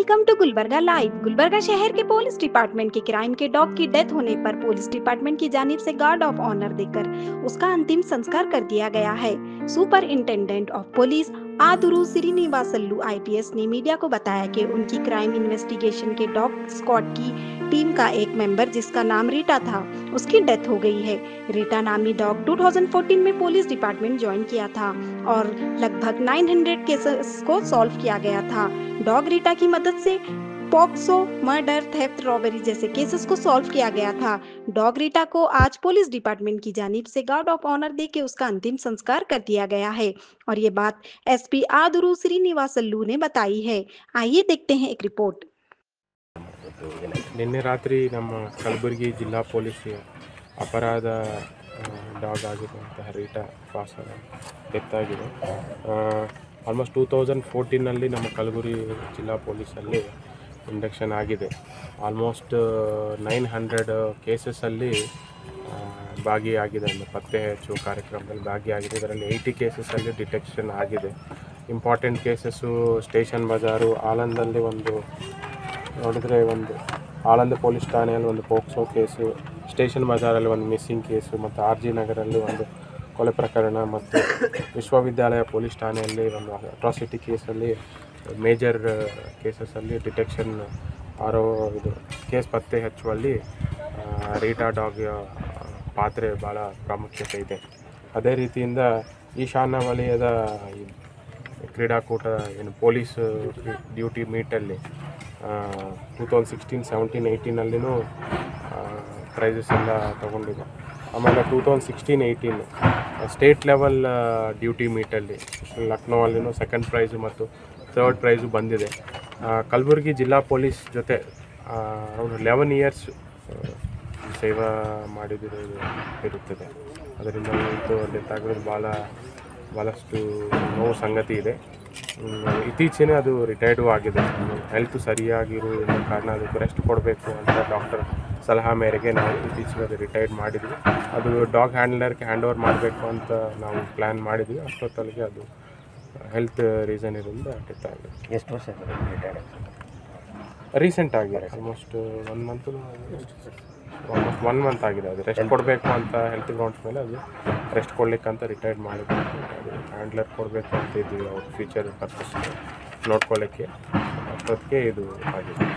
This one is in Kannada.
Welcome to Gulbarga live. Gulbarga शहर के पुलिस डिपार्टमेंट के क्राइम के डॉग की डेथ होने पर पुलिस डिपार्टमेंट की जानिब से गार्ड ऑफ ऑनर देकर उसका अंतिम संस्कार कर दिया गया है। सुपरिंटेंडेंट ऑफ पुलिस आदुरु श्रीनिवासल्लू आईपीएस ने मीडिया को बताया कि उनकी क्राइम इन्वेस्टिगेशन के डॉग स्क्वाड की टीम का एक मेंबर जिसका नाम रीटा था, उसकी डेथ हो गई है। रीटा नामी डॉग 2014 में पुलिस डिपार्टमेंट ज्वाइन किया था और लगभग 900 केसेस को सॉल्व किया गया था। डॉग रीटा की मदद से पॉक्सो, मर्डर, थेफ्ट, रॉबरी जैसे केसेस को सॉल्व किया गया था। डॉग रीटा को आज पुलिस डिपार्टमेंट की जानिब से गार्ड ऑफ ऑनर दे के उसका अंतिम संस्कार कर दिया गया है और ये बात एसपी आदुरु श्रीनिवासल्लू ने बताई है। आइए देखते हैं एक रिपोर्ट। ನಿನ್ನೆ ರಾತ್ರಿ ನಮ್ಮ ಕಲಬುರಗಿ ಜಿಲ್ಲಾ ಪೊಲೀಸ್ ಅಪರಾಧ ಡಾಗ್ ಆಗಿರುವಂತಹ ರೀಟಾ ಕ್ರಾಸ್ ಡೆತ್ ಆಗಿದೆ. ಆಲ್ಮೋಸ್ಟ್ 2014ನಲ್ಲಿ ನಮ್ಮ ಕಲಬುರಗಿ ಜಿಲ್ಲಾ ಪೊಲೀಸಲ್ಲಿ ಇಂಡಕ್ಷನ್ ಆಗಿದೆ. ಆಲ್ಮೋಸ್ಟ್ 900 ಕೇಸಸ್ಸಲ್ಲಿ ಭಾಗಿಯಾಗಿದೆ. ಪತ್ತೆ ಹಚ್ಚುವ ಕಾರ್ಯಕ್ರಮದಲ್ಲಿ ಭಾಗಿಯಾಗಿದೆ. ಇದರಲ್ಲಿ 80 ಕೇಸಸ್ಸಲ್ಲಿ ಡಿಟೆಕ್ಷನ್ ಆಗಿದೆ. ಇಂಪಾರ್ಟೆಂಟ್ ಕೇಸಸ್ಸು ಸ್ಟೇಷನ್ ಬಜಾರು, ಆಳಂದಲ್ಲಿ ಒಂದು ನೋಡಿದರೆ ಒಂದು ಆಳಂದ ಪೊಲೀಸ್ ಠಾಣೆಯಲ್ಲಿ ಒಂದು ಪೋಕ್ಸೋ ಕೇಸು, ಸ್ಟೇಷನ್ ಬಜಾರಲ್ಲಿ ಒಂದು ಮಿಸ್ಸಿಂಗ್ ಕೇಸು ಮತ್ತು RG ನಗರಲ್ಲಿ ಒಂದು ಕೊಲೆ ಪ್ರಕರಣ ಮತ್ತು ವಿಶ್ವವಿದ್ಯಾಲಯ ಪೊಲೀಸ್ ಠಾಣೆಯಲ್ಲಿ ಒಂದು ಅಟ್ರಾಸಿಟಿ ಕೇಸಲ್ಲಿ ಮೇಜರ್ ಕೇಸಸ್ಸಲ್ಲಿ ಡಿಟೆಕ್ಷನ್ ಇದು ಕೇಸ್ ಪತ್ತೆ ಹಚ್ಚುವಲ್ಲಿ ರೀಟಾ ಡಾಗ್ ಪಾತ್ರೆ ಭಾಳ ಪ್ರಾಮುಖ್ಯತೆ ಇದೆ. ಅದೇ ರೀತಿಯಿಂದ ಈಶಾನ್ಯ ವಲಯದ ಕ್ರೀಡಾಕೂಟ ಏನು ಪೊಲೀಸ್ ಡ್ಯೂಟಿ ಮೀಟಲ್ಲಿ 2016, 17, 18ನಲ್ಲಿನೂ ಪ್ರೈಸಸ್ ಎಲ್ಲ ತೊಗೊಂಡಿದೆ. ಆಮೇಲೆ 2016, 18 ಸ್ಟೇಟ್ ಲೆವೆಲ್ ಡ್ಯೂಟಿ ಮೀಟಲ್ಲಿ ಲಕ್ನೋವಲ್ಲಿನೂ ಸೆಕೆಂಡ್ ಪ್ರೈಸು ಮತ್ತು ಥರ್ಡ್ ಪ್ರೈಸು ಬಂದಿದೆ. ಕಲಬುರಗಿ ಜಿಲ್ಲಾ ಪೊಲೀಸ್ ಜೊತೆ ಅರೌಂಡ್ 11 ಇಯರ್ಸ್ ಸೇವಾ ಮಾಡಿದ್ದು ಇರುತ್ತದೆ. ಅದರಿಂದ ಇದು ಡೆತ್ ಆಗೋದು ಭಾಳಷ್ಟು ನೋವು ಸಂಗತಿ ಇದೆ. ಇತ್ತೀಚೆಗೆ ಅದು ರಿಟೈರ್ಡು ಆಗಿದೆ. ಹೆಲ್ತ್ ಸರಿಯಾಗಿರೋ ಕಾರಣ ಅದಕ್ಕೆ ರೆಸ್ಟ್ ಕೊಡಬೇಕು ಅಂತ ಡಾಕ್ಟರ್ ಸಲಹೆ ಮೇರೆಗೆ ನಾವು ಇತ್ತೀಚೆಗೆ ಅದು ರಿಟೈರ್ಡ್ ಮಾಡಿದ್ವಿ. ಅದು ಡಾಗ್ ಹ್ಯಾಂಡ್ಲರ್ಗೆ ಹ್ಯಾಂಡ್ ಓವರ್ ಮಾಡಬೇಕು ಅಂತ ನಾವು ಪ್ಲ್ಯಾನ್ ಮಾಡಿದ್ವಿ. ಅಷ್ಟೊತ್ತಲ್ಲಿಗೆ ಅದು ಹೆಲ್ತ್ ರೀಸನ್ ಇರೋದ್ರಿಂದ ಡೆತ್ ಆಗಿದೆ. ಎಷ್ಟು ವರ್ಷ ರಿಟೈರ್ಡ್? ರೀಸೆಂಟ್ ಆಗಿದೆ. ಆಲ್ಮೋಸ್ಟ್ 1 ಮಂತ್ ಆಗಿದೆ. ಅದು ರೆಸ್ಟ್ ಕೊಡಬೇಕು ಅಂತ ಹೆಲ್ತ್ ಗ್ರೌಂಡ್ಸ್ ಮೇಲೆ ಅದು ರೆಸ್ಟ್ ಕೊಡ್ಲಿಕ್ಕಂತ ರಿಟೈರ್ಡ್ ಮಾಡಿದ್ವಿ. ಅದು ಹ್ಯಾಂಡ್ಲರ್ ಕೊಡಬೇಕು ಅಂತ ಇದ್ವಿ ಅವ್ರ ಫ್ಯೂಚರ್ ಪರ್ಪಸ್ ನೋಡ್ಕೊಳ್ಳೋಕ್ಕೆ. ಅಷ್ಟೊತ್ತಿಗೆ ಇದು ಆಗಿದೆ.